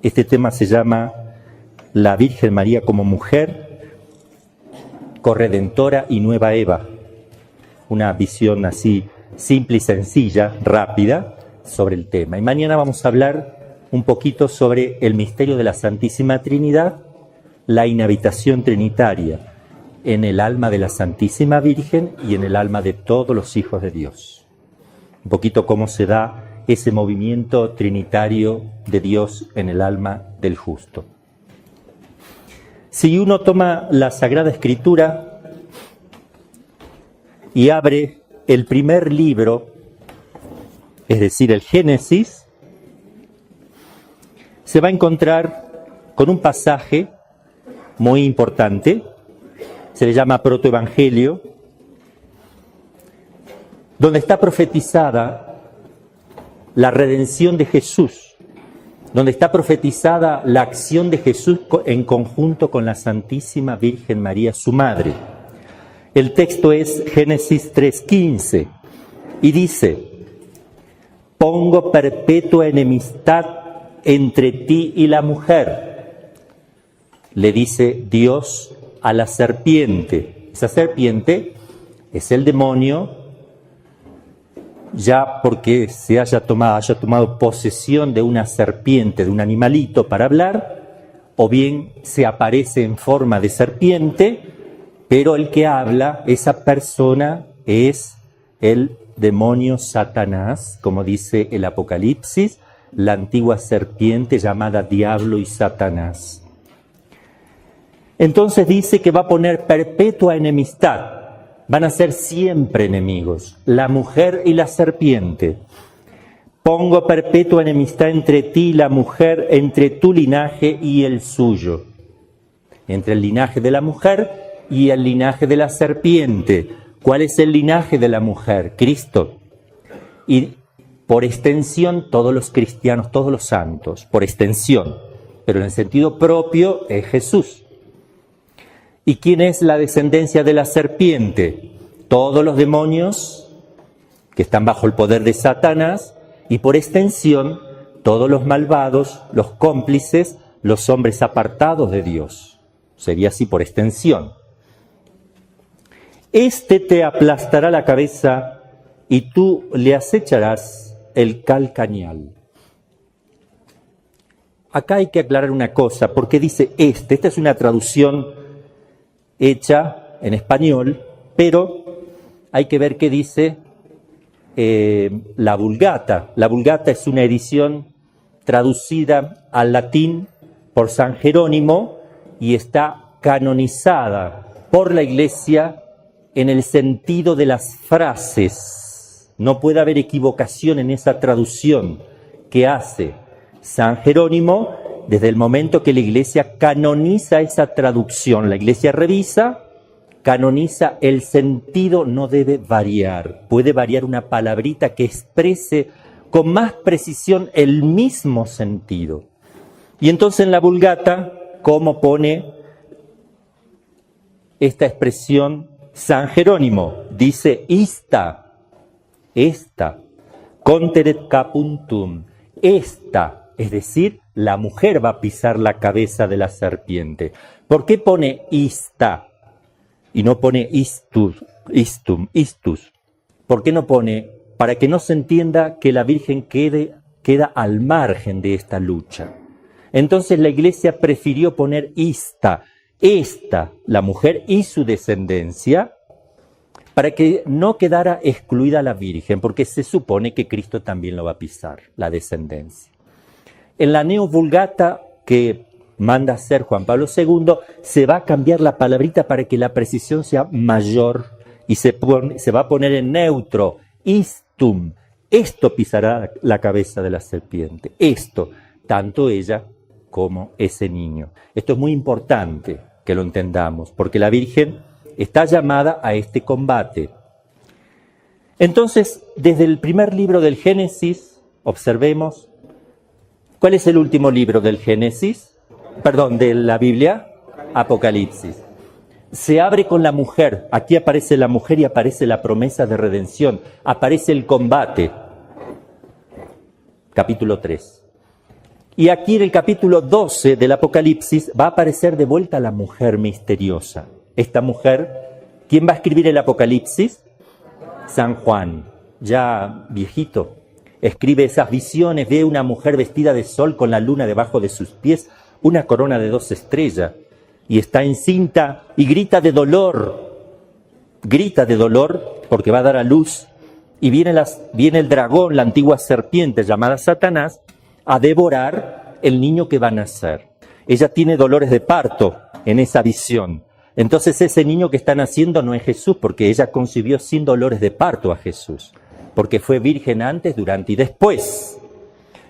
Este tema se llama La Virgen María como mujer, corredentora y nueva Eva. Una visión así simple y sencilla, rápida, sobre el tema. Y mañana vamos a hablar un poquito sobre el misterio de la Santísima Trinidad, la inhabitación trinitaria en el alma de la Santísima Virgen y en el alma de todos los hijos de Dios. Un poquito cómo se da ese movimiento trinitario de Dios en el alma del justo. Si uno toma la Sagrada Escritura y abre el primer libro, es decir, el Génesis, se va a encontrar con un pasaje muy importante, se le llama protoevangelio, donde está profetizada la redención de Jesús, donde está profetizada la acción de Jesús en conjunto con la Santísima Virgen María, su madre. El texto es Génesis 3:15 y dice: pongo perpetua enemistad entre ti y la mujer, le dice Dios a la serpiente. Esa serpiente es el demonio, ya porque se haya tomado posesión de una serpiente, de un animalito para hablar, o bien se aparece en forma de serpiente, pero el que habla, esa persona, es el demonio Satanás, como dice el Apocalipsis, la antigua serpiente llamada Diablo y Satanás. Entonces dice que va a poner perpetua enemistad, van a ser siempre enemigos, la mujer y la serpiente. Pongo perpetua enemistad entre ti y la mujer, entre tu linaje y el suyo. Entre el linaje de la mujer y el linaje de la serpiente. ¿Cuál es el linaje de la mujer? Cristo. Y por extensión todos los cristianos, todos los santos, por extensión. Pero en el sentido propio es Jesús. ¿Y quién es la descendencia de la serpiente? Todos los demonios que están bajo el poder de Satanás y por extensión todos los malvados, los cómplices, los hombres apartados de Dios. Sería así por extensión. Este te aplastará la cabeza y tú le acecharás el calcañal. Acá hay que aclarar una cosa, porque dice esta es una traducción hecha en español, pero hay que ver qué dice la Vulgata. La Vulgata es una edición traducida al latín por San Jerónimo y está canonizada por la Iglesia en el sentido de las frases. No puede haber equivocación en esa traducción que hace San Jerónimo desde el momento que la Iglesia canoniza esa traducción. La Iglesia revisa, canoniza, el sentido no debe variar. Puede variar una palabrita que exprese con más precisión el mismo sentido. Y entonces en la Vulgata, ¿cómo pone esta expresión San Jerónimo? Dice esta, conteret capuntum, esta, es decir, la mujer va a pisar la cabeza de la serpiente. ¿Por qué pone ista y no pone istus? ¿Por qué no pone? Para que no se entienda que la Virgen queda al margen de esta lucha. Entonces la Iglesia prefirió poner esta, la mujer y su descendencia, para que no quedara excluida la Virgen, porque se supone que Cristo también lo va a pisar, la descendencia. En la Neovulgata que manda hacer Juan Pablo II, se va a cambiar la palabrita para que la precisión sea mayor y se va a poner en neutro, istum. Esto pisará la cabeza de la serpiente, esto, tanto ella como ese niño. Esto es muy importante que lo entendamos, porque la Virgen está llamada a este combate. Entonces, desde el primer libro del Génesis, observemos, ¿cuál es el último libro del Génesis? Perdón, de la Biblia, Apocalipsis. Se abre con la mujer, aquí aparece la mujer y aparece la promesa de redención, aparece el combate. Capítulo 3. Y aquí en el capítulo 12 del Apocalipsis va a aparecer de vuelta la mujer misteriosa. Esta mujer, ¿quién va a escribir el Apocalipsis? San Juan, ya viejito. Escribe esas visiones, ve una mujer vestida de sol con la luna debajo de sus pies, una corona de 2 estrellas, y está encinta y grita de dolor porque va a dar a luz, y viene el dragón, la antigua serpiente llamada Satanás, a devorar el niño que va a nacer. Ella tiene dolores de parto en esa visión. Entonces ese niño que está naciendo no es Jesús, porque ella concibió sin dolores de parto a Jesús, porque fue virgen antes, durante y después.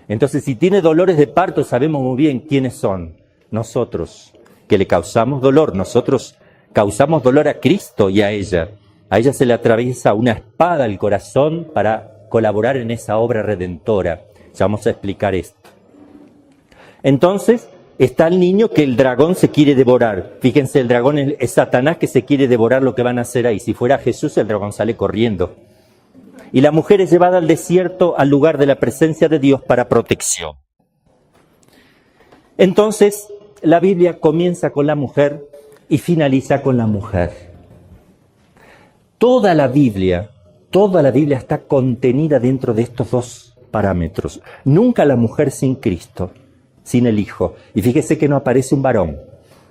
Entonces si tiene dolores de parto, sabemos muy bien quiénes son. Nosotros, que le causamos dolor, nosotros causamos dolor a Cristo y a ella. A ella se le atraviesa una espada al corazón para colaborar en esa obra redentora. Ya vamos a explicar esto. Entonces, está el niño que el dragón se quiere devorar. Fíjense, el dragón es Satanás que se quiere devorar lo que van a hacer ahí. Si fuera Jesús, el dragón sale corriendo. Y la mujer es llevada al desierto, al lugar de la presencia de Dios para protección. Entonces, la Biblia comienza con la mujer y finaliza con la mujer. Toda la Biblia está contenida dentro de estos dos parámetros. Nunca la mujer sin Cristo, sin el Hijo. Y fíjese que no aparece un varón,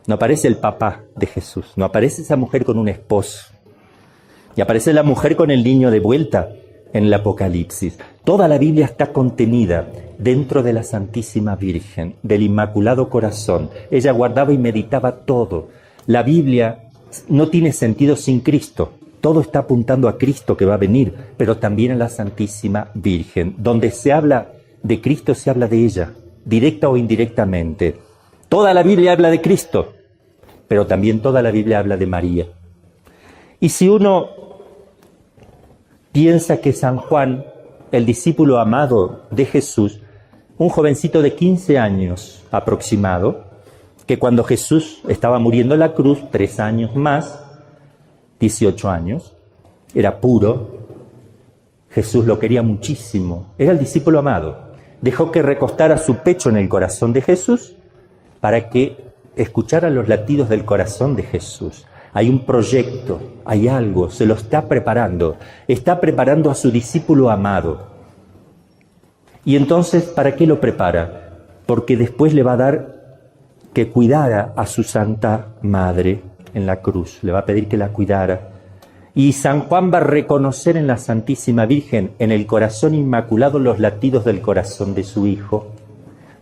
no aparece el papá de Jesús, no aparece esa mujer con un esposo. Y aparece la mujer con el niño de vuelta en el Apocalipsis. Toda la Biblia está contenida dentro de la Santísima Virgen, del Inmaculado Corazón. Ella guardaba y meditaba todo. La Biblia no tiene sentido sin Cristo. Todo está apuntando a Cristo que va a venir, pero también a la Santísima Virgen. Donde se habla de Cristo, se habla de ella, directa o indirectamente. Toda la Biblia habla de Cristo, pero también toda la Biblia habla de María. Y si uno piensa que San Juan, el discípulo amado de Jesús, un jovencito de 15 años aproximado, que cuando Jesús estaba muriendo en la cruz, 3 años más, 18 años, era puro, Jesús lo quería muchísimo, era el discípulo amado. Dejó que recostara su pecho en el corazón de Jesús para que escuchara los latidos del corazón de Jesús. Hay un proyecto, hay algo, se lo está preparando a su discípulo amado. Y entonces, ¿para qué lo prepara? Porque después le va a dar que cuidara a su Santa Madre en la cruz, le va a pedir que la cuidara. Y San Juan va a reconocer en la Santísima Virgen, en el corazón inmaculado, los latidos del corazón de su Hijo,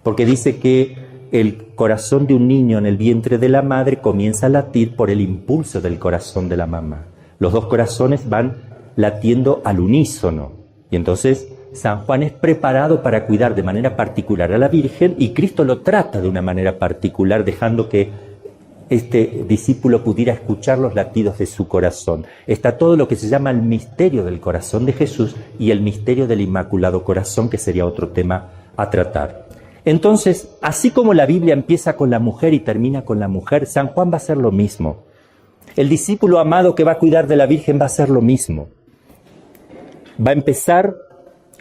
porque dice que el corazón de un niño en el vientre de la madre comienza a latir por el impulso del corazón de la mamá. Los dos corazones van latiendo al unísono, y entonces San Juan es preparado para cuidar de manera particular a la Virgen, y Cristo lo trata de una manera particular, dejando que este discípulo pudiera escuchar los latidos de su corazón. Está todo lo que se llama el misterio del corazón de Jesús y el misterio del Inmaculado Corazón, que sería otro tema a tratar. Entonces, así como la Biblia empieza con la mujer y termina con la mujer, San Juan va a hacer lo mismo. El discípulo amado que va a cuidar de la Virgen va a hacer lo mismo. Va a empezar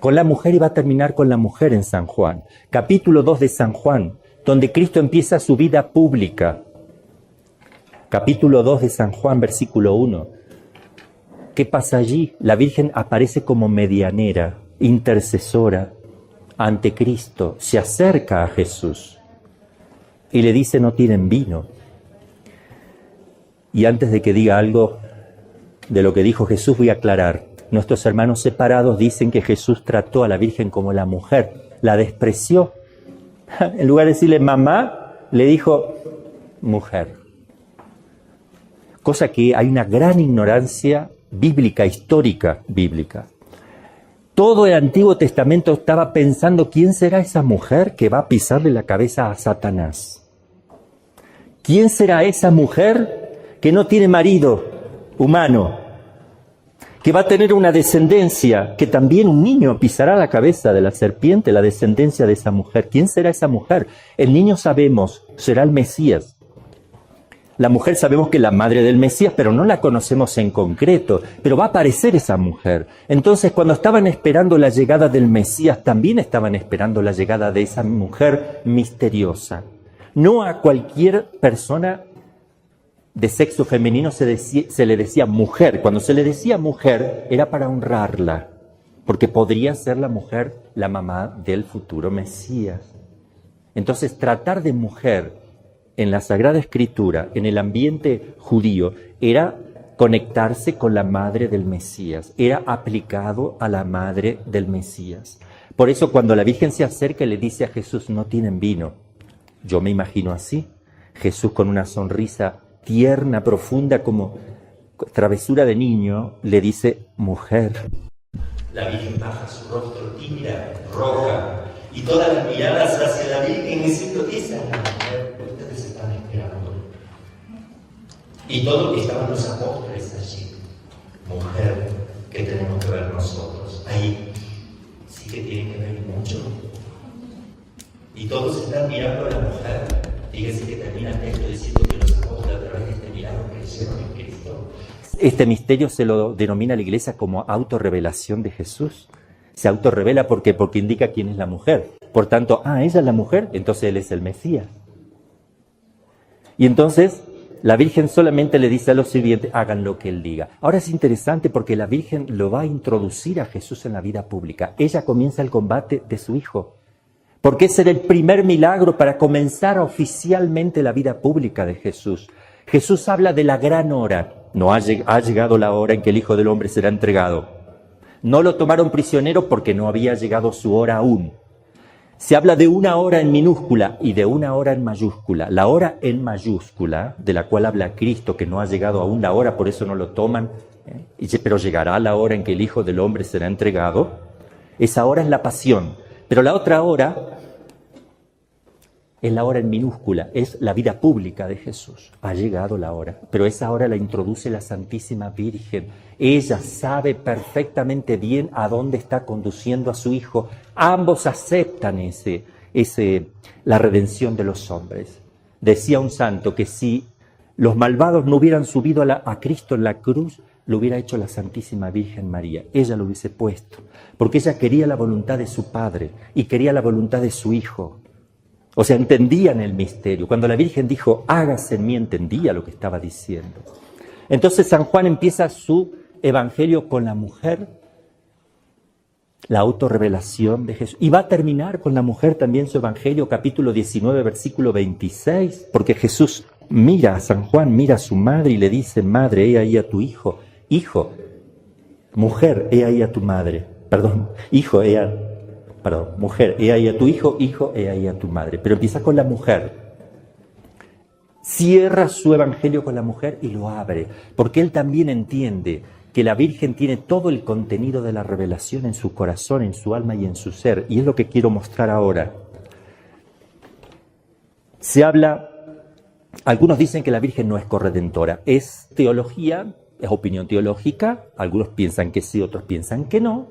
con la mujer y va a terminar con la mujer en San Juan. Capítulo 2 de San Juan, donde Cristo empieza su vida pública. Capítulo 2 de San Juan, versículo 1. ¿Qué pasa allí? La Virgen aparece como medianera, intercesora ante Cristo, se acerca a Jesús y le dice: no tienen vino. Y antes de que diga algo de lo que dijo Jesús, voy a aclarar. Nuestros hermanos separados dicen que Jesús trató a la Virgen como la mujer, la despreció. En lugar de decirle mamá, le dijo mujer. Cosa que hay una gran ignorancia bíblica, histórica bíblica. Todo el Antiguo Testamento estaba pensando: ¿quién será esa mujer que va a pisarle la cabeza a Satanás? ¿Quién será esa mujer que no tiene marido humano, que va a tener una descendencia, que también un niño pisará la cabeza de la serpiente, la descendencia de esa mujer? ¿Quién será esa mujer? El niño, sabemos, será el Mesías. La mujer sabemos que es la madre del Mesías, pero no la conocemos en concreto, pero va a aparecer esa mujer. Entonces, cuando estaban esperando la llegada del Mesías, también estaban esperando la llegada de esa mujer misteriosa. No a cualquier persona de sexo femenino se le decía mujer. Cuando se le decía mujer, era para honrarla, porque podría ser la mujer la mamá del futuro Mesías. Entonces, tratar de mujer en la Sagrada Escritura, en el ambiente judío, era conectarse con la madre del Mesías, era aplicado a la madre del Mesías. Por eso cuando la Virgen se acerca y le dice a Jesús, no tienen vino, yo me imagino así, Jesús con una sonrisa tierna, profunda, como travesura de niño, le dice, mujer. La Virgen baja su rostro tímida, roja, y todas las miradas hacia la Virgen diciendo, esa es la mujer que ustedes están esperando. Y todos estaban los apóstoles allí. Mujer, ¿qué tenemos que ver nosotros? Ahí sí que tiene que ver mucho. Y todos están mirando a la mujer. Fíjense que termina el texto diciendo que los apóstoles a través de este milagro creyeron en Cristo. Este misterio se lo denomina la Iglesia como autorrevelación de Jesús. Se autorrevela porque indica quién es la mujer. Por tanto, ella es la mujer, entonces él es el Mesías. Y entonces la Virgen solamente le dice a los sirvientes, hagan lo que él diga. Ahora es interesante porque la Virgen lo va a introducir a Jesús en la vida pública. Ella comienza el combate de su hijo. Porque ese era el primer milagro para comenzar oficialmente la vida pública de Jesús. Jesús habla de la gran hora. No ha llegado la hora en que el Hijo del Hombre será entregado. No lo tomaron prisionero porque no había llegado su hora aún. Se habla de una hora en minúscula y de una hora en mayúscula. La hora en mayúscula, de la cual habla Cristo, que no ha llegado aún la hora, por eso no lo toman, pero llegará la hora en que el Hijo del Hombre será entregado. Esa hora es la pasión. Pero la otra hora es la hora en minúscula, es la vida pública de Jesús. Ha llegado la hora, pero esa hora la introduce la Santísima Virgen. Ella sabe perfectamente bien a dónde está conduciendo a su Hijo. Ambos aceptan la redención de los hombres. Decía un santo que si los malvados no hubieran subido a Cristo en la cruz, lo hubiera hecho la Santísima Virgen María. Ella lo hubiese puesto, porque ella quería la voluntad de su Padre y quería la voluntad de su Hijo. O sea, entendían el misterio. Cuando la Virgen dijo, hágase en mí, entendía lo que estaba diciendo. Entonces San Juan empieza su evangelio con la mujer, la autorrevelación de Jesús. Y va a terminar con la mujer también su evangelio, capítulo 19, versículo 26, porque Jesús mira a San Juan, mira a su madre y le dice, madre, he ahí a tu hijo. Hijo, mujer, he ahí a tu madre. Perdón, hijo, mujer, he ahí a tu hijo, hijo, he ahí a tu madre. Pero empieza con la mujer. Cierra su evangelio con la mujer y lo abre, porque él también entiende que la Virgen tiene todo el contenido de la revelación en su corazón, en su alma y en su ser. Y es lo que quiero mostrar ahora. Se habla, algunos dicen que la Virgen no es corredentora. Es teología, es opinión teológica. Algunos piensan que sí, otros piensan que no.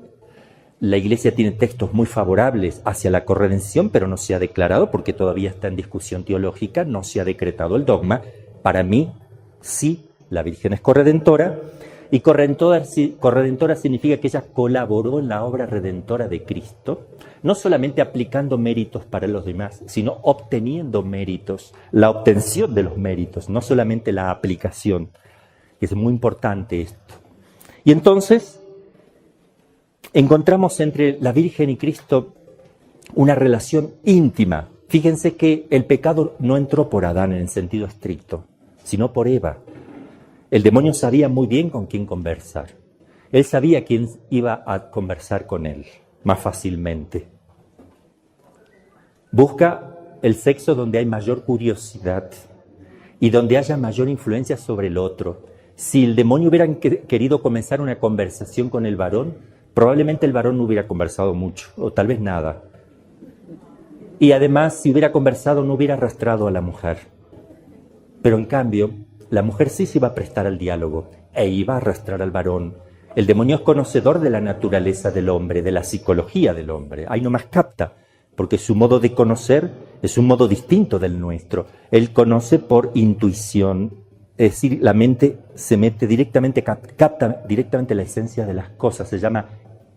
La Iglesia tiene textos muy favorables hacia la corredención, pero no se ha declarado porque todavía está en discusión teológica, no se ha decretado el dogma. Para mí, sí, la Virgen es corredentora, y corredentora significa que ella colaboró en la obra redentora de Cristo, no solamente aplicando méritos para los demás, sino obteniendo méritos, la obtención de los méritos, no solamente la aplicación. Es muy importante esto. Y entonces encontramos entre la Virgen y Cristo una relación íntima. Fíjense que el pecado no entró por Adán en el sentido estricto, sino por Eva. El demonio sabía muy bien con quién conversar. Él sabía quién iba a conversar con él más fácilmente. Busca el sexo donde hay mayor curiosidad y donde haya mayor influencia sobre el otro. Si el demonio hubiera querido comenzar una conversación con el varón, probablemente el varón no hubiera conversado mucho, o tal vez nada. Y además, si hubiera conversado, no hubiera arrastrado a la mujer. Pero en cambio, la mujer sí se iba a prestar al diálogo e iba a arrastrar al varón. El demonio es conocedor de la naturaleza del hombre, de la psicología del hombre. Ahí nomás capta porque su modo de conocer es un modo distinto del nuestro. Él conoce por intuición, es decir, la mente se mete directamente, capta directamente la esencia de las cosas, se llama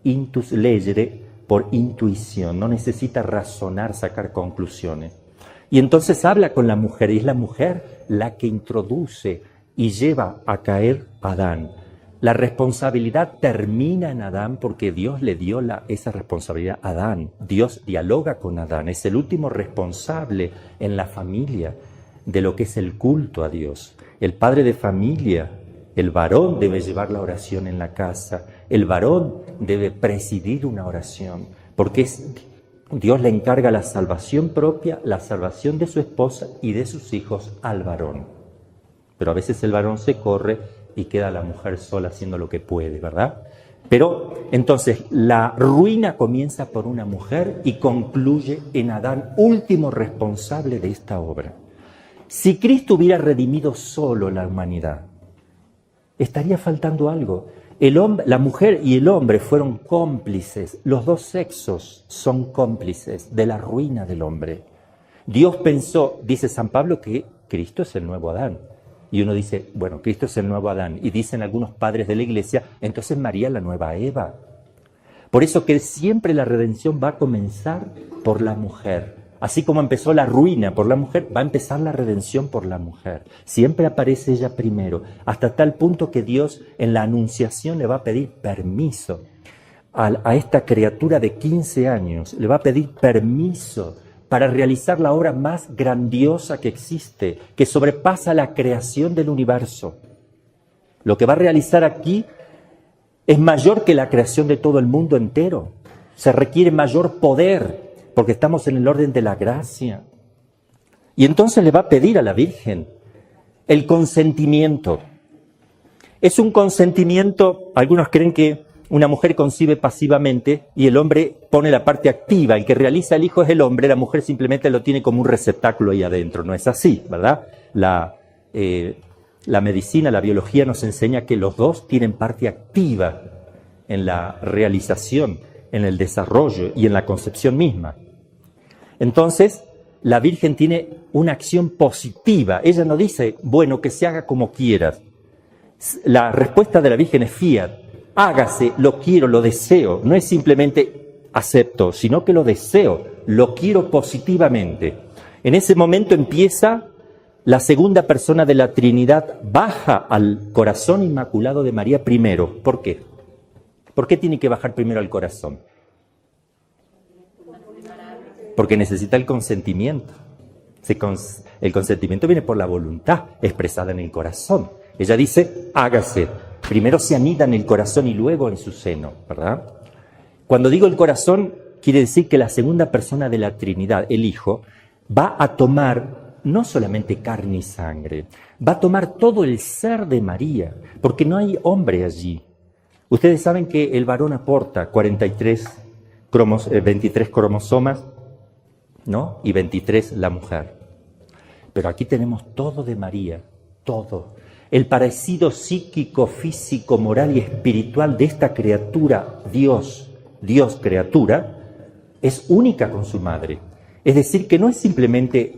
intus legere, por intuición, no necesita razonar, sacar conclusiones. Y entonces habla con la mujer, y es la mujer la que introduce y lleva a caer a Adán. La responsabilidad termina en Adán porque Dios le dio esa responsabilidad a Adán. Dios dialoga con Adán, es el último responsable en la familia de lo que es el culto a Dios. El padre de familia, el varón debe llevar la oración en la casa, el varón debe presidir una oración, porque Dios le encarga la salvación propia, la salvación de su esposa y de sus hijos al varón. Pero a veces el varón se corre y queda la mujer sola haciendo lo que puede, ¿verdad? Pero entonces la ruina comienza por una mujer y concluye en Adán, último responsable de esta obra. Si Cristo hubiera redimido solo la humanidad, estaría faltando algo. La mujer y el hombre fueron cómplices, los dos sexos son cómplices de la ruina del hombre. Dios pensó, dice San Pablo, que Cristo es el nuevo Adán. Y uno dice, bueno, Cristo es el nuevo Adán. Y dicen algunos padres de la iglesia, entonces María es la nueva Eva. Por eso que siempre la redención va a comenzar por la mujer. Así como empezó la ruina por la mujer, va a empezar la redención por la mujer. Siempre aparece ella primero, hasta tal punto que Dios en la anunciación le va a pedir permiso a esta criatura de 15 años, le va a pedir permiso para realizar la obra más grandiosa que existe, que sobrepasa la creación del universo. Lo que va a realizar aquí es mayor que la creación de todo el mundo entero. Se requiere mayor poder, porque estamos en el orden de la gracia. Y entonces le va a pedir a la Virgen el consentimiento. Es un consentimiento, algunos creen que una mujer concibe pasivamente y el hombre pone la parte activa. El que realiza el hijo es el hombre, la mujer simplemente lo tiene como un receptáculo ahí adentro. No es así, ¿verdad? La medicina, la biología nos enseña que los dos tienen parte activa en la realización, en el desarrollo y en la concepción misma. Entonces, la Virgen tiene una acción positiva. Ella no dice, bueno, que se haga como quieras. La respuesta de la Virgen es fiat. Hágase, lo quiero, lo deseo. No es simplemente acepto, sino que lo deseo, lo quiero positivamente. En ese momento empieza la segunda persona de la Trinidad, baja al corazón inmaculado de María primero. ¿Por qué? ¿Por qué tiene que bajar primero al corazón? Porque necesita el consentimiento. El consentimiento viene por la voluntad expresada en el corazón. Ella dice, hágase. Primero se anida en el corazón y luego en su seno, ¿verdad? Cuando digo el corazón, quiere decir que la segunda persona de la Trinidad, el Hijo, va a tomar no solamente carne y sangre, va a tomar todo el ser de María, porque no hay hombre allí. Ustedes saben que el varón aporta 23 cromosomas, ¿no? Y 23 la mujer. Pero aquí tenemos todo de María, todo. El parecido psíquico, físico, moral y espiritual de esta criatura, Dios criatura, es única con su madre. Es decir, que no es simplemente...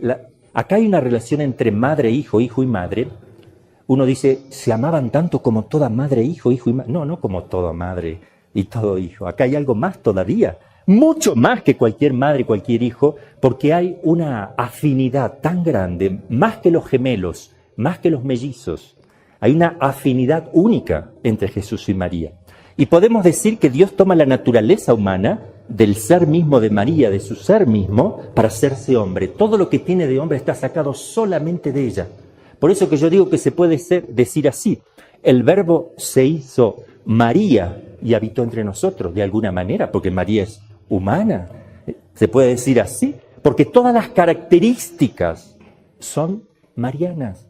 Acá hay una relación entre madre e hijo, hijo y madre. Uno dice, ¿se amaban tanto como toda madre, hijo y madre? No, no como toda madre y todo hijo. Acá hay algo más todavía. Mucho más que cualquier madre y cualquier hijo, porque hay una afinidad tan grande, más que los gemelos, más que los mellizos. Hay una afinidad única entre Jesús y María. Y podemos decir que Dios toma la naturaleza humana del ser mismo de María, de su ser mismo, para hacerse hombre. Todo lo que tiene de hombre está sacado solamente de ella. Por eso que yo digo que se puede decir así. El Verbo se hizo María y habitó entre nosotros, de alguna manera, porque María es humana. Se puede decir así, porque todas las características son marianas.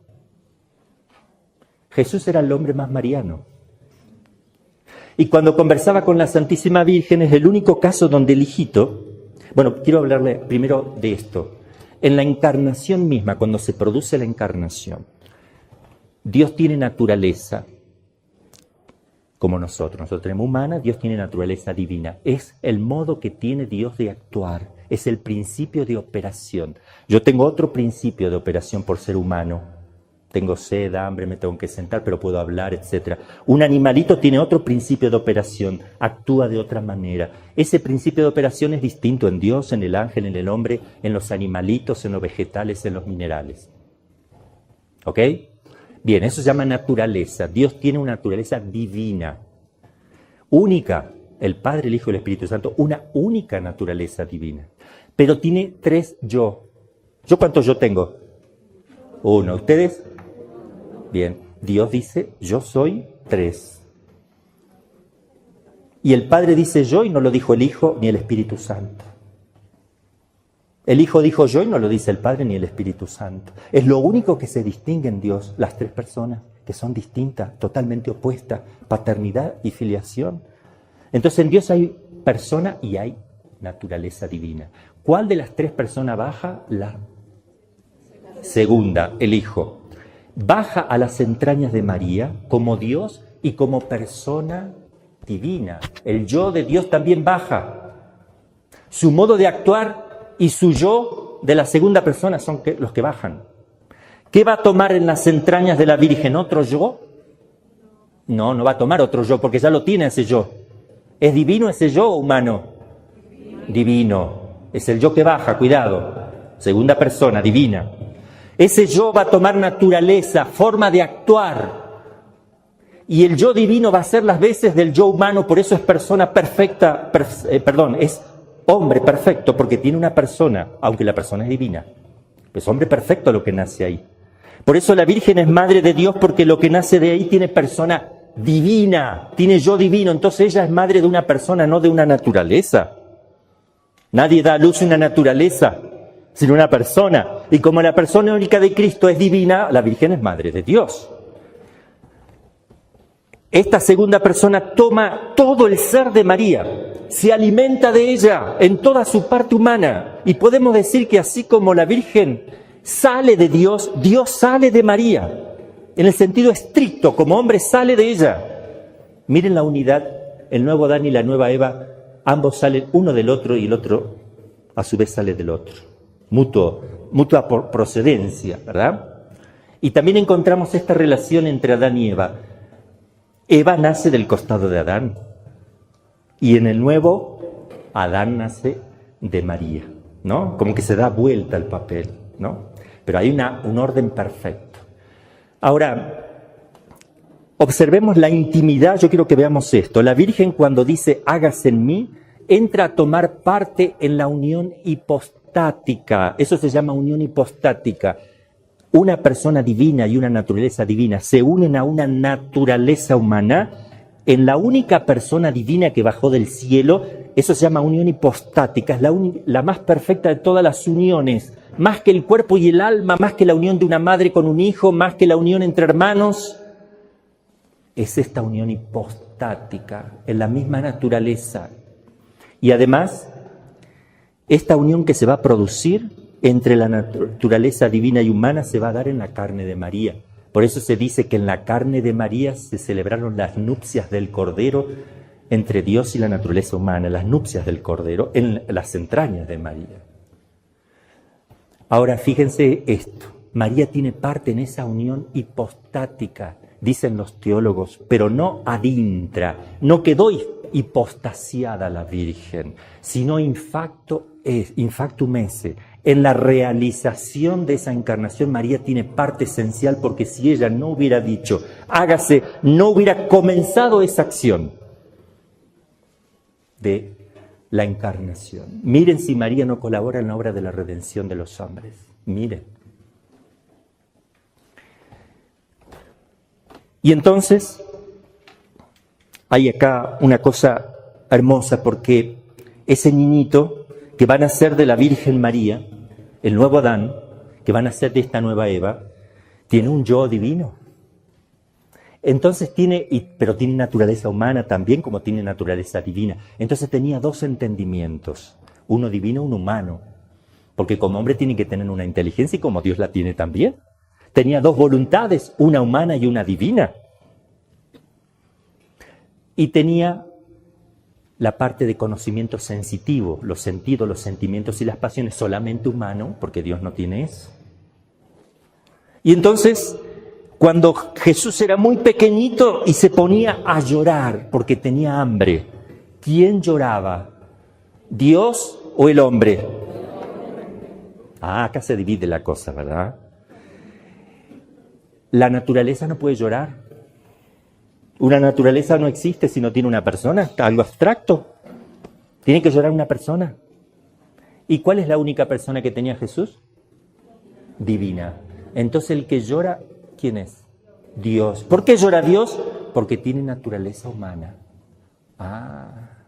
Jesús era el hombre más mariano. Y cuando conversaba con la Santísima Virgen, es el único caso donde el hijito... Bueno, quiero hablarle primero de esto. En la encarnación misma, cuando se produce la encarnación, Dios tiene naturaleza. como nosotros. Nosotros tenemos humana, Dios tiene naturaleza divina. Es el modo que tiene Dios de actuar, es el principio de operación. Yo tengo otro principio de operación por ser humano. Tengo sed, hambre, me tengo que sentar, pero puedo hablar, etc. Un animalito tiene otro principio de operación, actúa de otra manera. Ese principio de operación es distinto en Dios, en el ángel, en el hombre, en los animalitos, en los vegetales, en los minerales. ¿Ok? Bien, eso se llama naturaleza. Dios tiene una naturaleza divina, única. El Padre, el Hijo y el Espíritu Santo, una única naturaleza divina. Pero tiene 3 yo. ¿Yo cuántos yo tengo? 1. ¿Ustedes? Bien. Dios dice, yo soy 3. Y el Padre dice yo y no lo dijo el Hijo ni el Espíritu Santo. El Hijo dijo yo y no lo dice el Padre ni el Espíritu Santo. Es lo único que se distingue en Dios, las 3 personas, que son distintas, totalmente opuestas, paternidad y filiación. Entonces en Dios hay persona y hay naturaleza divina. ¿Cuál de las 3 personas baja? La segunda, el Hijo. Baja a las entrañas de María como Dios y como persona divina. El yo de Dios también baja. Su modo de actuar y su yo de la segunda persona son los que bajan. ¿Qué va a tomar en las entrañas de la Virgen? ¿Otro yo? No, no va a tomar otro yo, porque ya lo tiene ese yo. ¿Es divino ese yo o humano? Divino. Es el yo que baja, cuidado. Segunda persona, divina. Ese yo va a tomar naturaleza, forma de actuar. Y el yo divino va a ser las veces del yo humano, por eso es persona perfecta, es hombre perfecto, porque tiene una persona, aunque la persona es divina. Es hombre perfecto lo que nace ahí. Por eso la Virgen es madre de Dios, porque lo que nace de ahí tiene persona divina, tiene yo divino. Entonces ella es madre de una persona, no de una naturaleza. Nadie da a luz una naturaleza, sino una persona. Y como la persona única de Cristo es divina, la Virgen es madre de Dios. Esta segunda persona toma todo el ser de María, se alimenta de ella en toda su parte humana. Y podemos decir que así como la Virgen sale de Dios, Dios sale de María. En el sentido estricto, como hombre sale de ella. Miren la unidad, el nuevo Adán y la nueva Eva, ambos salen uno del otro y el otro a su vez sale del otro. Mutua procedencia, ¿verdad? Y también encontramos esta relación entre Adán y Eva. Eva nace del costado de Adán y en el nuevo Adán nace de María, ¿no? Como que se da vuelta el papel, ¿no? Pero hay un orden perfecto. Ahora, observemos la intimidad, yo quiero que veamos esto. La Virgen cuando dice hágase en mí, entra a tomar parte en la unión hipostática. Eso se llama unión hipostática. Una persona divina y una naturaleza divina se unen a una naturaleza humana en la única persona divina que bajó del cielo. Eso se llama unión hipostática, es la más perfecta de todas las uniones, más que el cuerpo y el alma, más que la unión de una madre con un hijo, más que la unión entre hermanos. Es esta unión hipostática, en la misma naturaleza. Y además, esta unión que se va a producir entre la naturaleza divina y humana se va a dar en la carne de María. Por eso se dice que en la carne de María se celebraron las nupcias del Cordero entre Dios y la naturaleza humana, las nupcias del Cordero en las entrañas de María. Ahora fíjense esto, María tiene parte en esa unión hipostática, dicen los teólogos, pero no ad intra, no quedó hipostasiada la Virgen, sino infactum esse. En la realización de esa encarnación María tiene parte esencial, porque si ella no hubiera dicho hágase, no hubiera comenzado esa acción de la encarnación. Miren si María no colabora en la obra de la redención de los hombres. Miren. Y entonces hay acá una cosa hermosa, porque ese niñito que van a ser de la Virgen María, el nuevo Adán, que van a ser de esta nueva Eva, tiene un yo divino. Entonces pero tiene naturaleza humana también, como tiene naturaleza divina. Entonces tenía 2 entendimientos, uno divino, uno humano, porque como hombre tiene que tener una inteligencia y como Dios la tiene también. Tenía 2 voluntades, una humana y una divina. y tenía la parte de conocimiento sensitivo, los sentidos, los sentimientos y las pasiones solamente humano, porque Dios no tiene eso. Y entonces, cuando Jesús era muy pequeñito y se ponía a llorar porque tenía hambre, ¿quién lloraba? ¿Dios o el hombre? Acá se divide la cosa, ¿verdad? La naturaleza no puede llorar. Una naturaleza no existe si no tiene una persona, está algo abstracto. Tiene que llorar una persona. ¿Y cuál es la única persona que tenía Jesús? Divina. Entonces el que llora, ¿quién es? Dios. ¿Por qué llora Dios? Porque tiene naturaleza humana.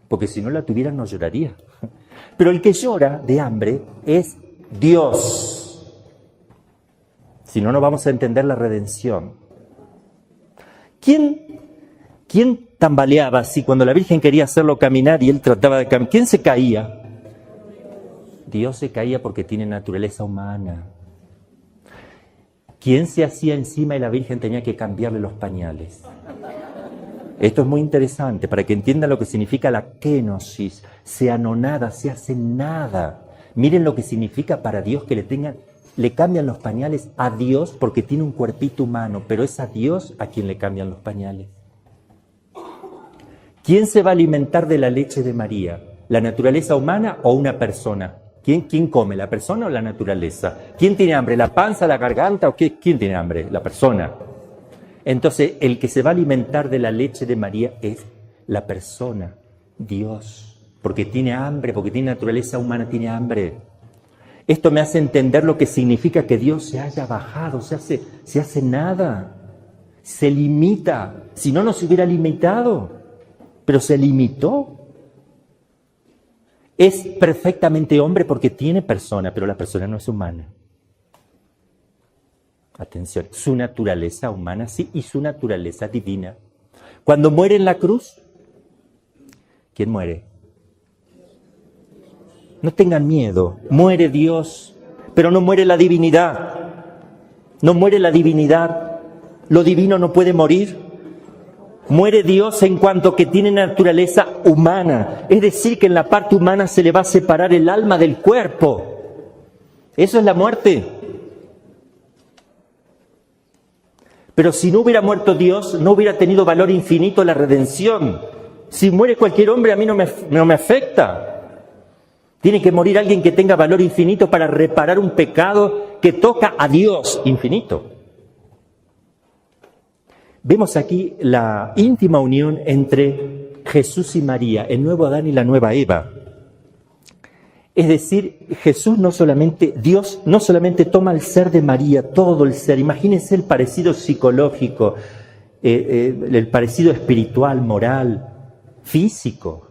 Porque si no la tuviera no lloraría. Pero el que llora de hambre es Dios. Si no, no vamos a entender la redención. ¿Quién tambaleaba así cuando la Virgen quería hacerlo caminar y él trataba de caminar? ¿Quién se caía? Dios se caía porque tiene naturaleza humana. ¿Quién se hacía encima y la Virgen tenía que cambiarle los pañales? Esto es muy interesante para que entiendan lo que significa la kenosis. Se anonada, se hace nada. Miren lo que significa para Dios que le cambian los pañales a Dios porque tiene un cuerpito humano, pero es a Dios a quien le cambian los pañales. ¿Quién se va a alimentar de la leche de María? ¿La naturaleza humana o una persona? ¿Quién come, la persona o la naturaleza? ¿Quién tiene hambre, la panza, la garganta o quién tiene hambre? La persona. Entonces, el que se va a alimentar de la leche de María es la persona, Dios. Porque tiene hambre, porque tiene naturaleza humana, tiene hambre. Esto me hace entender lo que significa que Dios se haya bajado, se hace nada, se limita. Si no, no se hubiera limitado, pero se limitó. Es perfectamente hombre porque tiene persona, pero la persona no es humana. Atención, su naturaleza humana sí y su naturaleza divina. Cuando muere en la cruz, ¿quién muere? No tengan miedo, muere Dios, pero no muere la divinidad. No muere la divinidad, lo divino no puede morir. Muere Dios en cuanto que tiene naturaleza humana, es decir, que en la parte humana se le va a separar el alma del cuerpo. Eso es la muerte. Pero si no hubiera muerto Dios, no hubiera tenido valor infinito la redención. Si muere cualquier hombre, a mí no me afecta. Tiene que morir alguien que tenga valor infinito para reparar un pecado que toca a Dios infinito. Vemos aquí la íntima unión entre Jesús y María, el nuevo Adán y la nueva Eva. Es decir, Dios no solamente toma el ser de María, todo el ser. Imagínense el parecido psicológico, el parecido espiritual, moral, físico.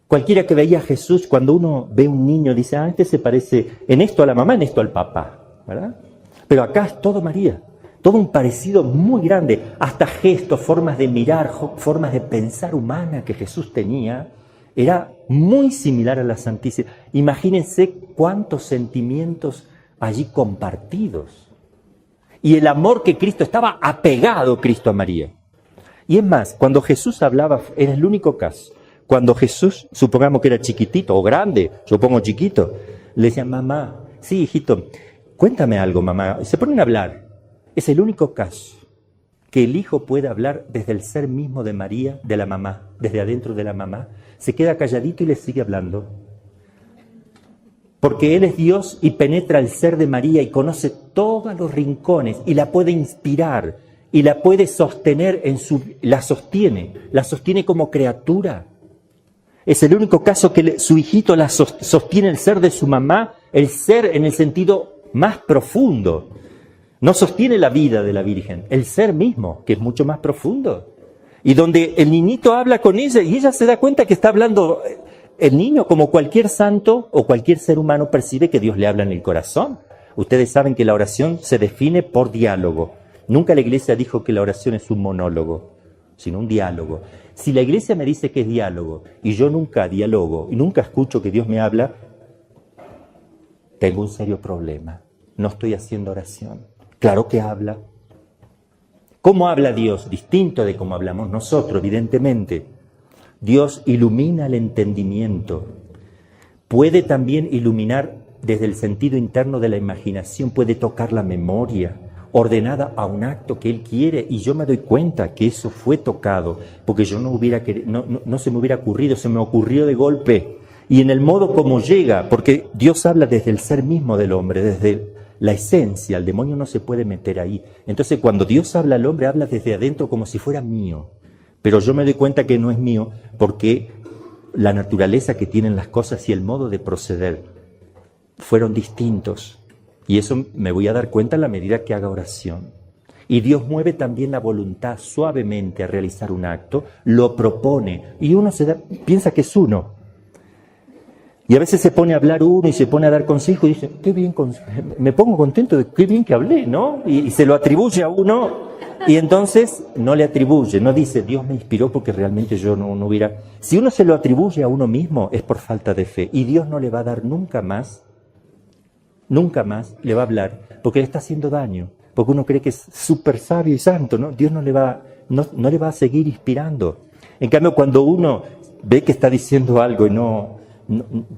Cualquiera que veía a Jesús, cuando uno ve un niño, dice, este se parece en esto a la mamá, en esto al papá, ¿verdad? Pero acá es todo María, todo un parecido muy grande, hasta gestos, formas de mirar, formas de pensar humana que Jesús tenía, era muy similar a la Santísima. Imagínense cuántos sentimientos allí compartidos. Y el amor que Cristo, estaba apegado Cristo a María. Y es más, cuando Jesús hablaba, era el único caso. Cuando Jesús, supongamos que era chiquitito o grande, yo pongo chiquito, le decían, mamá, sí, hijito, cuéntame algo, mamá. Se ponen a hablar. Es el único caso que el hijo puede hablar desde el ser mismo de María, de la mamá, desde adentro de la mamá. Se queda calladito y le sigue hablando. Porque Él es Dios y penetra el ser de María y conoce todos los rincones y la puede inspirar y la puede sostener la sostiene como criatura. Es el único caso que su hijito la sostiene el ser de su mamá, el ser en el sentido más profundo. No sostiene la vida de la Virgen, el ser mismo, que es mucho más profundo. Y donde el niñito habla con ella y ella se da cuenta que está hablando. El niño, como cualquier santo o cualquier ser humano, percibe que Dios le habla en el corazón. Ustedes saben que la oración se define por diálogo. Nunca la Iglesia dijo que la oración es un monólogo, sino un diálogo. Si la Iglesia me dice que es diálogo y yo nunca dialogo y nunca escucho que Dios me habla, tengo un serio problema. No estoy haciendo oración. Claro que habla. ¿Cómo habla Dios? Distinto de cómo hablamos nosotros, evidentemente. Dios ilumina el entendimiento. Puede también iluminar desde el sentido interno de la imaginación, puede tocar la memoria, ordenada a un acto que Él quiere, y yo me doy cuenta que eso fue tocado, porque yo no se me hubiera ocurrido, se me ocurrió de golpe. Y en el modo como llega, porque Dios habla desde el ser mismo del hombre, desde la esencia, el demonio no se puede meter ahí. Entonces cuando Dios habla al hombre, habla desde adentro como si fuera mío. Pero yo me doy cuenta que no es mío, porque la naturaleza que tienen las cosas y el modo de proceder fueron distintos. Y eso me voy a dar cuenta en la medida que haga oración. Y Dios mueve también la voluntad suavemente a realizar un acto, lo propone, y uno piensa que es uno. Y a veces se pone a hablar uno y se pone a dar consejo y dice, qué bien, me pongo contento de qué bien que hablé, ¿no? Y se lo atribuye a uno, y entonces no le atribuye, no dice, Dios me inspiró porque realmente yo no hubiera... Si uno se lo atribuye a uno mismo es por falta de fe, y Dios no le va a dar nunca más le va a hablar, porque le está haciendo daño, porque uno cree que es súper sabio y santo, ¿no? Dios no le va a seguir inspirando. En cambio, cuando uno ve que está diciendo algo y no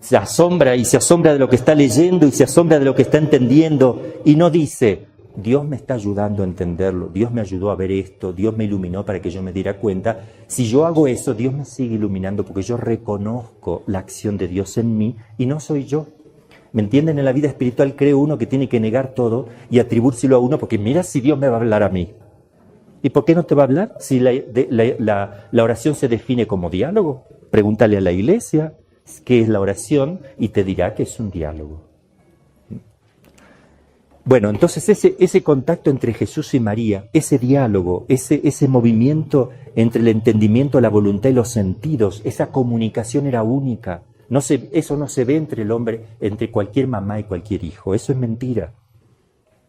se asombra de lo que está leyendo y se asombra de lo que está entendiendo y no dice, Dios me está ayudando a entenderlo, Dios me ayudó a ver esto, Dios me iluminó para que yo me diera cuenta. Si yo hago eso, Dios me sigue iluminando porque yo reconozco la acción de Dios en mí y no soy yo. ¿Me entienden? En la vida espiritual cree uno que tiene que negar todo y atribuírselo a uno porque mira si Dios me va a hablar a mí. ¿Y por qué no te va a hablar? Si la oración se define como diálogo. Pregúntale a la iglesia qué es la oración y te dirá que es un diálogo. Bueno, entonces ese contacto entre Jesús y María, ese diálogo, ese movimiento entre el entendimiento, la voluntad y los sentidos, esa comunicación era única. Eso no se ve entre el hombre, entre cualquier mamá y cualquier hijo. Eso es mentira.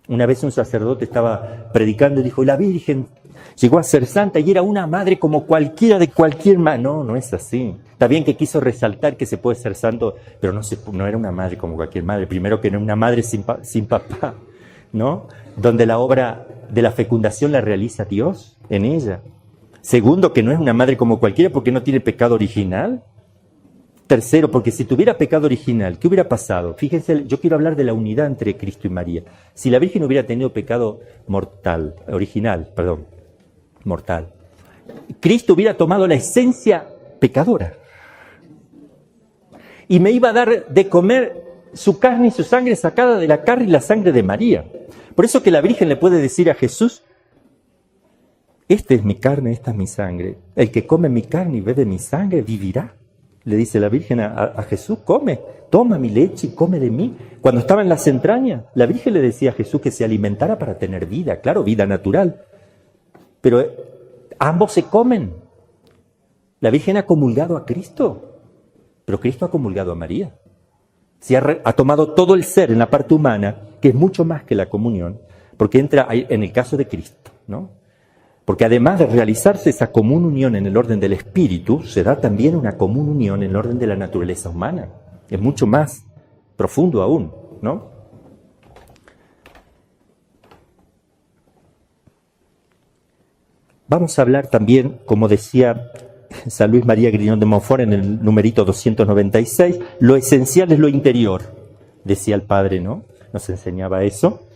Una vez un sacerdote estaba predicando y dijo, la Virgen llegó a ser santa y era una madre como cualquiera de cualquier madre. No es así. Está bien que quiso resaltar que se puede ser santo, pero no era una madre como cualquier madre. Primero que no era una madre sin papá, ¿no? Donde la obra de la fecundación la realiza Dios en ella. Segundo, que no es una madre como cualquiera porque no tiene pecado original. Tercero, porque si tuviera pecado original, ¿qué hubiera pasado? Fíjense, yo quiero hablar de la unidad entre Cristo y María. Si la Virgen hubiera tenido pecado mortal, Cristo hubiera tomado la esencia pecadora y me iba a dar de comer su carne y su sangre sacada de la carne y la sangre de María. Por eso que la Virgen le puede decir a Jesús, esta es mi carne, esta es mi sangre. El que come mi carne y bebe mi sangre vivirá. Le dice la Virgen a Jesús, toma mi leche y come de mí. Cuando estaba en las entrañas, la Virgen le decía a Jesús que se alimentara para tener vida, claro, vida natural. Pero ambos se comen. La Virgen ha comulgado a Cristo, pero Cristo ha comulgado a María. Ha tomado todo el ser en la parte humana, que es mucho más que la comunión, porque entra en el caso de Cristo, ¿no? Porque además de realizarse esa común unión en el orden del espíritu, se da también una común unión en el orden de la naturaleza humana. Es mucho más profundo aún, ¿no? Vamos a hablar también, como decía San Luis María Griñón de Montfort en el numerito 296, lo esencial es lo interior, decía el padre, ¿no? Nos enseñaba eso.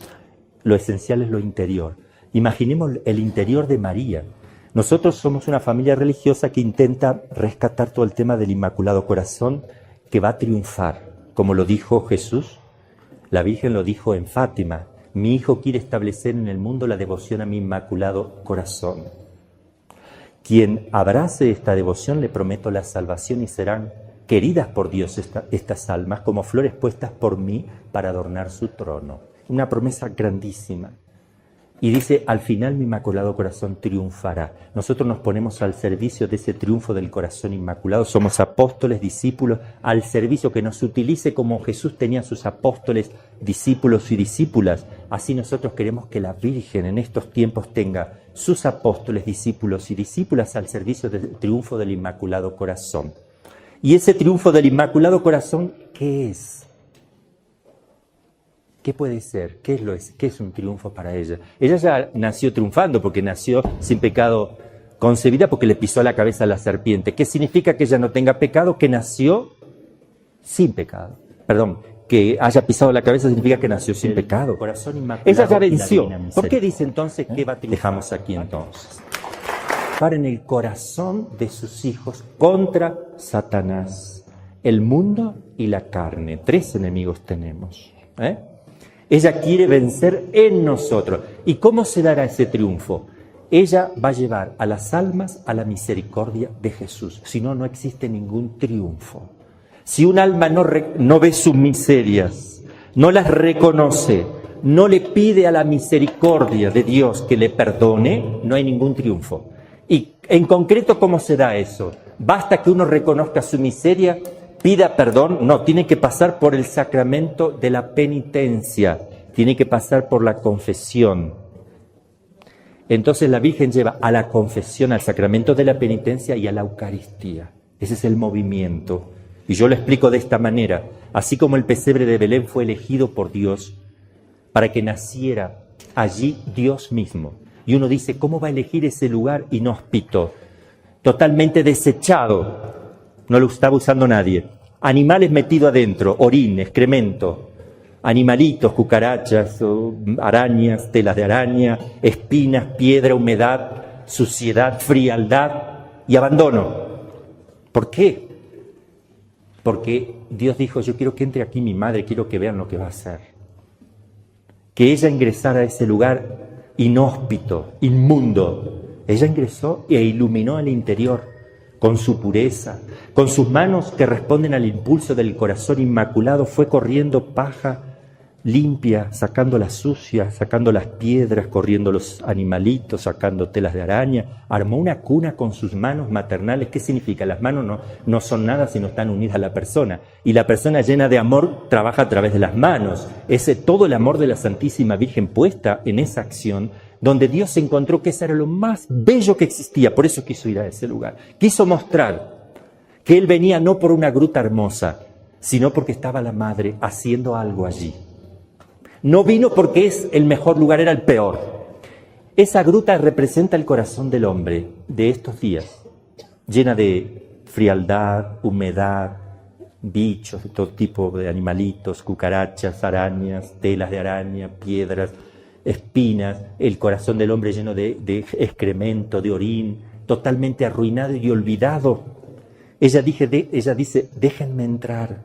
Lo esencial es lo interior. Imaginemos el interior de María. Nosotros somos una familia religiosa que intenta rescatar todo el tema del Inmaculado Corazón, que va a triunfar. Como lo dijo Jesús, la Virgen lo dijo en Fátima, mi hijo quiere establecer en el mundo la devoción a mi Inmaculado Corazón. Quien abrace esta devoción le prometo la salvación y serán queridas por Dios estas almas como flores puestas por mí para adornar su trono. Una promesa grandísima. Y dice, al final mi Inmaculado Corazón triunfará. Nosotros nos ponemos al servicio de ese triunfo del corazón inmaculado. Somos apóstoles, discípulos, al servicio que nos utilice como Jesús tenía sus apóstoles, discípulos y discípulas. Así nosotros queremos que la Virgen en estos tiempos tenga sus apóstoles, discípulos y discípulas al servicio del triunfo del Inmaculado Corazón. Y ese triunfo del Inmaculado Corazón, ¿qué es? ¿Qué puede ser? ¿Qué es un triunfo para ella? Ella ya nació triunfando porque nació sin pecado concebida porque le pisó la cabeza a la serpiente. ¿Qué significa que ella no tenga pecado? Que nació sin pecado. Perdón, que haya pisado la cabeza significa que nació sin pecado. Corazón inmaculado. Ella ya venció. y la divina ¿Por qué misericordia. dice entonces que va a triunfar? Dejamos aquí entonces. Para en el corazón de sus hijos contra Satanás, el mundo y la carne. 3 enemigos tenemos. Ella quiere vencer en nosotros. ¿Y cómo se dará ese triunfo? Ella va a llevar a las almas a la misericordia de Jesús. Si no, no existe ningún triunfo. Si un alma no ve sus miserias, no las reconoce, no le pide a la misericordia de Dios que le perdone, no hay ningún triunfo. Y en concreto, ¿cómo se da eso? ¿Basta que uno reconozca su miseria, pida perdón? No, tiene que pasar por el sacramento de la penitencia, tiene que pasar por la confesión. Entonces la Virgen lleva a la confesión, al sacramento de la penitencia y a la Eucaristía. Ese es el movimiento. Y yo lo explico de esta manera. Así como el pesebre de Belén fue elegido por Dios para que naciera allí Dios mismo. Y uno dice, ¿cómo va a elegir ese lugar inhóspito? Totalmente desechado. No lo estaba usando nadie. Animales metidos adentro, orín, excremento. Animalitos, cucarachas, arañas, telas de araña, espinas, piedra, humedad, suciedad, frialdad y abandono. ¿Por qué? Porque Dios dijo, yo quiero que entre aquí mi madre, quiero que vean lo que va a hacer. Que ella ingresara a ese lugar inhóspito, inmundo. Ella ingresó e iluminó el interior con su pureza, con sus manos que responden al impulso del corazón inmaculado, fue corriendo paja limpia, sacando la sucia, sacando las piedras, corriendo los animalitos, sacando telas de araña, armó una cuna con sus manos maternales. ¿Qué significa? Las manos no son nada si no están unidas a la persona, y la persona llena de amor trabaja a través de las manos. Todo el amor de la Santísima Virgen puesta en esa acción, donde Dios encontró que eso era lo más bello que existía, por eso quiso ir a ese lugar. Quiso mostrar que Él venía no por una gruta hermosa, sino porque estaba la Madre haciendo algo allí. No vino porque es el mejor lugar, era el peor. Esa gruta representa el corazón del hombre de estos días, llena de frialdad, humedad, bichos, de todo tipo de animalitos, cucarachas, arañas, telas de araña, piedras, espinas, el corazón del hombre lleno de excremento, de orín, totalmente arruinado y olvidado. Ella dice, déjenme entrar,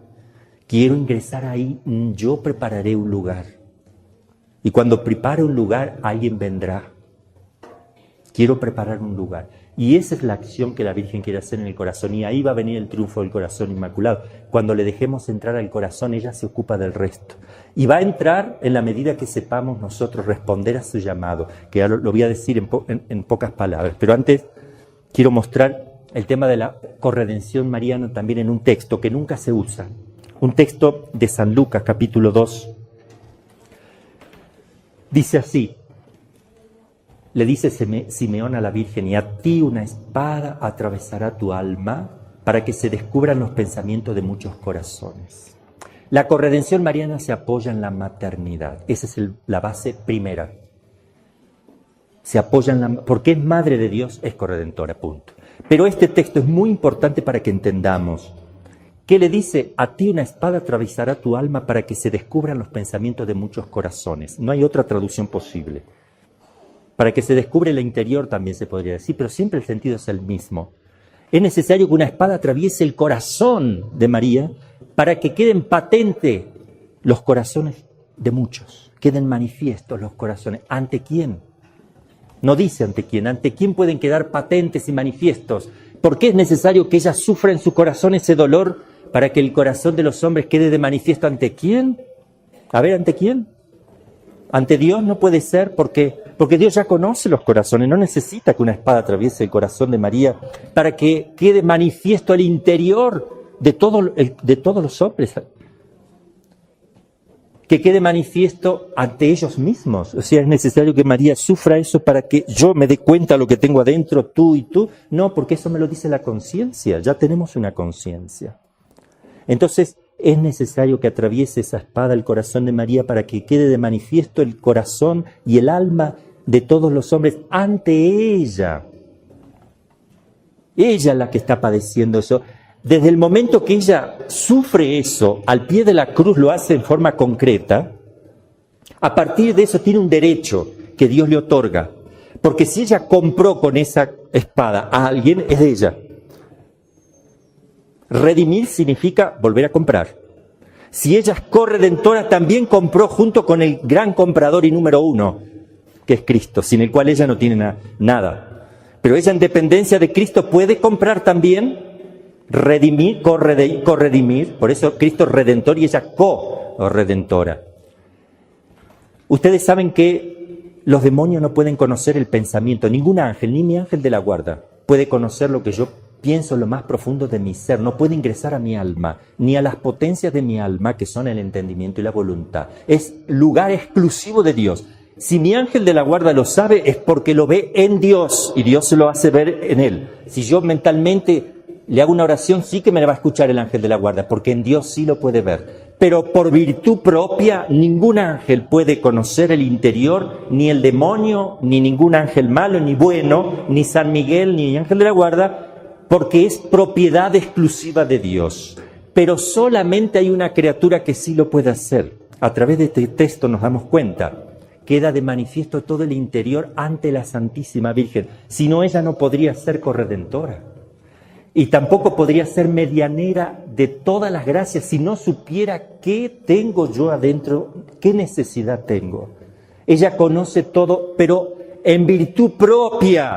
quiero ingresar ahí, yo prepararé un lugar. Y cuando prepare un lugar, alguien vendrá. Quiero preparar un lugar. Y esa es la acción que la Virgen quiere hacer en el corazón. Y ahí va a venir el triunfo del corazón inmaculado. Cuando le dejemos entrar al corazón, ella se ocupa del resto. Y va a entrar en la medida que sepamos nosotros responder a su llamado, que ya lo voy a decir en pocas palabras. Pero antes quiero mostrar el tema de la corredención mariana también en un texto que nunca se usa. Un texto de San Lucas, capítulo 2. Dice así, le dice Simeón a la Virgen, y a ti una espada atravesará tu alma para que se descubran los pensamientos de muchos corazones. La corredención mariana se apoya en la maternidad, esa es la base primera. Se apoya porque es madre de Dios, es corredentora, punto. Pero este texto es muy importante para que entendamos. ¿Qué le dice? A ti una espada atravesará tu alma para que se descubran los pensamientos de muchos corazones. No hay otra traducción posible. Para que se descubra el interior también se podría decir, pero siempre el sentido es el mismo. Es necesario que una espada atraviese el corazón de María para que queden patentes los corazones de muchos, queden manifiestos los corazones. ¿Ante quién? No dice ante quién pueden quedar patentes y manifiestos. ¿Por qué es necesario que ella sufra en su corazón ese dolor para que el corazón de los hombres quede de manifiesto? ¿Ante quién? A ver, ¿ante quién? Ante Dios no puede ser porque Dios ya conoce los corazones, no necesita que una espada atraviese el corazón de María para que quede manifiesto el interior de todos los hombres. Que quede manifiesto ante ellos mismos. O sea, es necesario que María sufra eso para que yo me dé cuenta de lo que tengo adentro, tú y tú. No, porque eso me lo dice la conciencia, ya tenemos una conciencia. Entonces, es necesario que atraviese esa espada el corazón de María para que quede de manifiesto el corazón y el alma de todos los hombres ante ella. Ella es la que está padeciendo eso. Desde el momento que ella sufre eso, al pie de la cruz lo hace en forma concreta, a partir de eso tiene un derecho que Dios le otorga. Porque si ella compró con esa espada a alguien, es de ella. Redimir significa volver a comprar. Si ella es corredentora, también compró junto con el gran comprador y número uno, que es Cristo, sin el cual ella no tiene nada. Pero ella en dependencia de Cristo puede comprar también, redimir, corredimir, por eso Cristo es redentor y ella co-redentora. Ustedes saben que los demonios no pueden conocer el pensamiento, ningún ángel, ni mi ángel de la guarda, puede conocer lo que yo pienso en lo más profundo de mi ser, no puede ingresar a mi alma, ni a las potencias de mi alma, que son el entendimiento y la voluntad. Es lugar exclusivo de Dios. Si mi ángel de la guarda lo sabe, es porque lo ve en Dios, y Dios se lo hace ver en él. Si yo mentalmente le hago una oración, sí que me la va a escuchar el ángel de la guarda, porque en Dios sí lo puede ver. Pero por virtud propia, ningún ángel puede conocer el interior, ni el demonio, ni ningún ángel malo, ni bueno, ni San Miguel, ni ángel de la guarda, porque es propiedad exclusiva de Dios. Pero solamente hay una criatura que sí lo puede hacer. A través de este texto nos damos cuenta. Queda de manifiesto todo el interior ante la Santísima Virgen. Si no, ella no podría ser corredentora. Y tampoco podría ser medianera de todas las gracias si no supiera qué tengo yo adentro, qué necesidad tengo. Ella conoce todo, pero en virtud propia,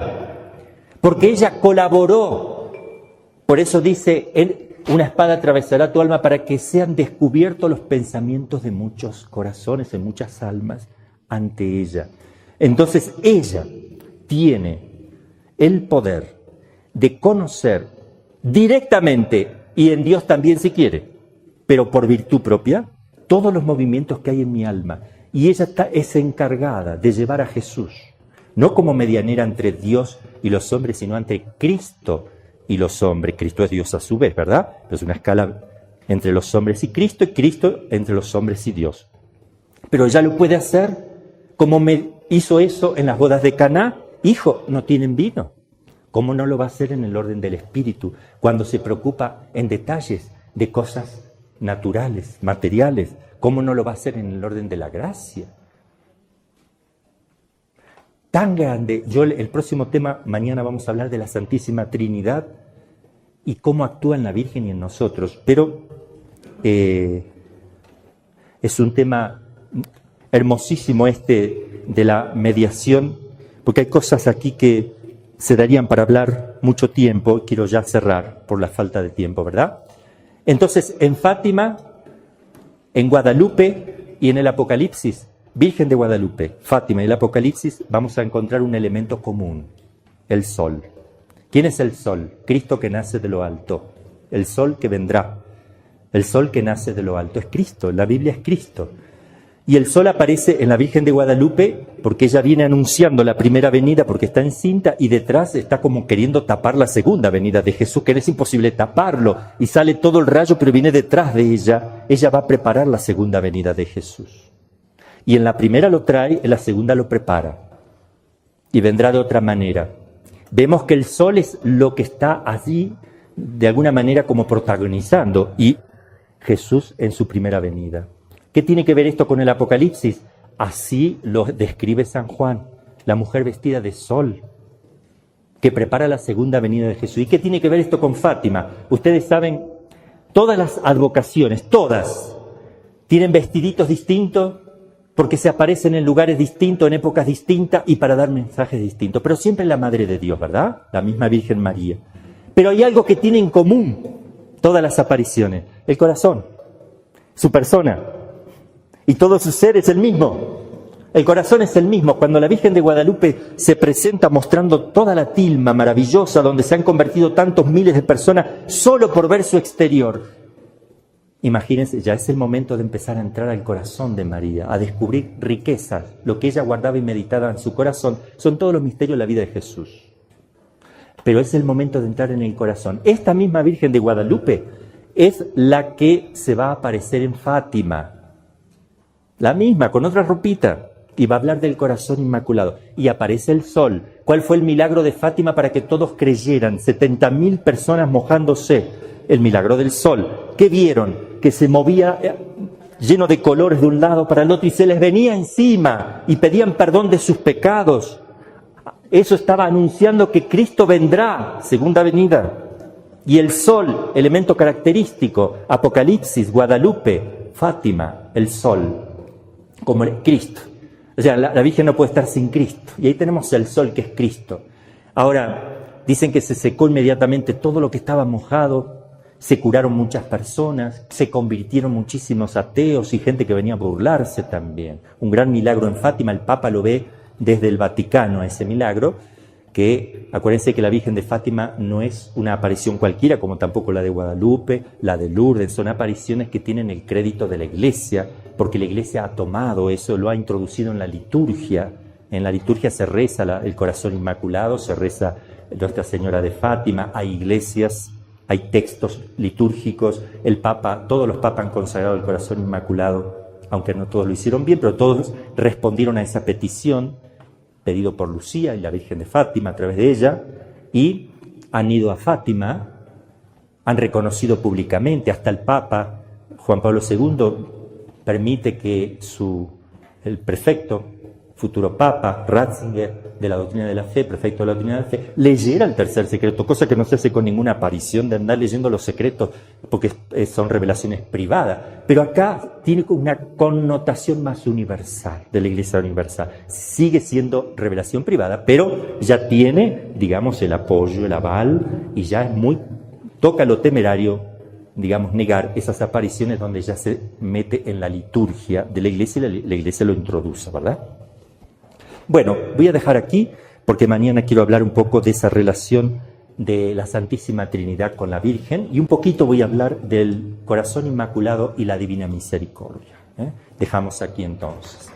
porque ella colaboró. Por eso dice, una espada atravesará tu alma para que sean descubiertos los pensamientos de muchos corazones, de muchas almas ante ella. Entonces ella tiene el poder de conocer directamente, y en Dios también si quiere, pero por virtud propia, todos los movimientos que hay en mi alma. Y ella es encargada de llevar a Jesús, no como medianera entre Dios y los hombres, sino entre Cristo y los hombres. Cristo es Dios a su vez, ¿verdad? Es una escala entre los hombres y Cristo entre los hombres y Dios. Pero ella lo puede hacer como me hizo eso en las bodas de Caná. Hijo, no tienen vino. ¿Cómo no lo va a hacer en el orden del Espíritu, cuando se preocupa en detalles de cosas naturales, materiales? ¿Cómo no lo va a hacer en el orden de la gracia? Tan grande. El próximo tema, mañana vamos a hablar de la Santísima Trinidad y cómo actúa en la Virgen y en nosotros. Pero es un tema hermosísimo este de la mediación, porque hay cosas aquí que se darían para hablar mucho tiempo. Quiero ya cerrar por la falta de tiempo, ¿verdad? Entonces, en Fátima, en Guadalupe y en el Apocalipsis, Virgen de Guadalupe, Fátima y el Apocalipsis, vamos a encontrar un elemento común, el sol. ¿Quién es el sol? Cristo que nace de lo alto, el sol que vendrá, el sol que nace de lo alto. Es Cristo, la Biblia es Cristo. Y el sol aparece en la Virgen de Guadalupe porque ella viene anunciando la primera venida porque está encinta, y detrás está como queriendo tapar la segunda venida de Jesús, que es imposible taparlo, y sale todo el rayo, pero viene detrás de ella. Ella va a preparar la segunda venida de Jesús. Y en la primera lo trae, en la segunda lo prepara. Y vendrá de otra manera. Vemos que el sol es lo que está allí, de alguna manera como protagonizando, y Jesús en su primera venida. ¿Qué tiene que ver esto con el Apocalipsis? Así lo describe San Juan, la mujer vestida de sol, que prepara la segunda venida de Jesús. ¿Y qué tiene que ver esto con Fátima? Ustedes saben, todas las advocaciones, todas, tienen vestiditos distintos, porque se aparecen en lugares distintos, en épocas distintas y para dar mensajes distintos. Pero siempre la Madre de Dios, ¿verdad? La misma Virgen María. Pero hay algo que tiene en común todas las apariciones: el corazón, su persona. Y todo su ser es el mismo. El corazón es el mismo. Cuando la Virgen de Guadalupe se presenta mostrando toda la tilma maravillosa donde se han convertido tantos miles de personas solo por ver su exterior, imagínense, ya es el momento de empezar a entrar al corazón de María, a descubrir riquezas. Lo que ella guardaba y meditaba en su corazón son todos los misterios de la vida de Jesús. Pero es el momento de entrar en el corazón. Esta misma Virgen de Guadalupe es la que se va a aparecer en Fátima. La misma, con otra ropita, y va a hablar del corazón inmaculado. Y aparece el sol. ¿Cuál fue el milagro de Fátima para que todos creyeran? 70.000 personas mojándose. El milagro del sol. ¿Qué vieron? Que se movía lleno de colores de un lado para el otro y se les venía encima y pedían perdón de sus pecados. Eso estaba anunciando que Cristo vendrá, segunda venida. Y el sol, elemento característico, Apocalipsis, Guadalupe, Fátima, el sol, como Cristo. O sea, la Virgen no puede estar sin Cristo. Y ahí tenemos el sol, que es Cristo. Ahora, dicen que se secó inmediatamente todo lo que estaba mojado, se curaron muchas personas, se convirtieron muchísimos ateos y gente que venía a burlarse también. Un gran milagro en Fátima, el Papa lo ve desde el Vaticano, ese milagro, que acuérdense que la Virgen de Fátima no es una aparición cualquiera, como tampoco la de Guadalupe, la de Lourdes, son apariciones que tienen el crédito de la Iglesia, porque la Iglesia ha tomado eso, lo ha introducido en la liturgia. En la liturgia se reza el corazón inmaculado, se reza Nuestra Señora de Fátima, hay iglesias, hay textos litúrgicos, el Papa, todos los papas han consagrado el corazón inmaculado, aunque no todos lo hicieron bien, pero todos respondieron a esa petición, pedido por Lucía y la Virgen de Fátima a través de ella, y han ido a Fátima, han reconocido públicamente, hasta el Papa Juan Pablo II permite que el prefecto, futuro Papa, Ratzinger, de la doctrina de la fe, prefecto de la doctrina de la fe, leyera el tercer secreto, cosa que no se hace con ninguna aparición de andar leyendo los secretos, porque son revelaciones privadas. Pero acá tiene una connotación más universal, de la Iglesia universal. Sigue siendo revelación privada, pero ya tiene, digamos, el apoyo, el aval, y ya es toca lo temerario, digamos, negar esas apariciones donde ya se mete en la liturgia de la Iglesia y la Iglesia lo introduce, ¿verdad? Bueno, voy a dejar aquí porque mañana quiero hablar un poco de esa relación de la Santísima Trinidad con la Virgen y un poquito voy a hablar del corazón inmaculado y la Divina Misericordia. Dejamos aquí entonces.